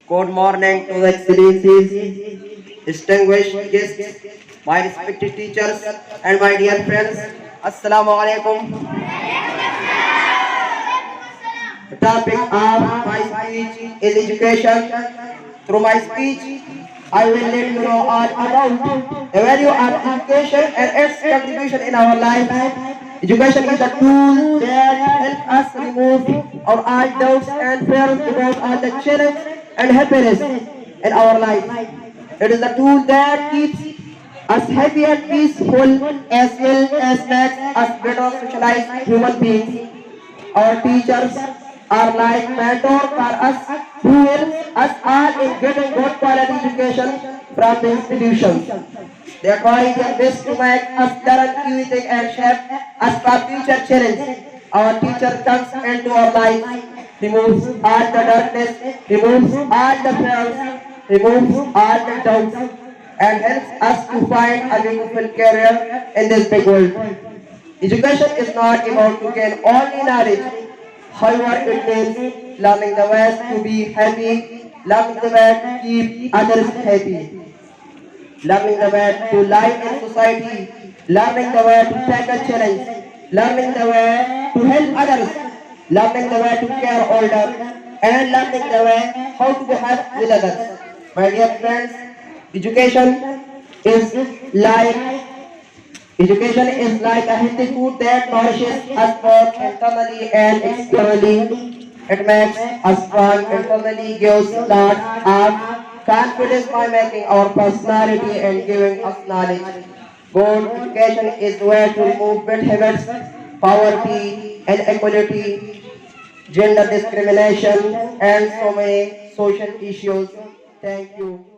Good morning to the excellencies, distinguished guests, my respected teachers, and my dear friends. Assalamu alaikum. The topic of my speech is education. Through my speech, I will let you know all about the value of education and its contribution in our life. Education is a tool that helps us remove our all doubts and fears about all the challenge and happiness in our life. It is a tool that keeps us happy and peaceful as well as makes us better socialized human beings. Our teachers are like mentors for us who helps us all in getting good quality education from the institutions. They try their best to make us learn everything and shape us for future challenge. Our teacher comes into our life, removes all the darkness, removes all the fears, removes all the doubts, and helps us to find a meaningful career in this big world. Education is not about to gain only knowledge. However, it means learning the ways to be happy, learning the way to keep others happy, learning the way to live in society, learning the way to tackle challenge, learning the way to help others, learning the way to care older, and learning the way how to behave with others. My dear friends, education is like Education is like a healthy food that nourishes us both internally and externally. It makes us strong internally, gives lots of confidence by making our personality and giving us knowledge. Good education is where to remove bad habits, poverty, inequality, gender discrimination, and so many social issues. Thank you.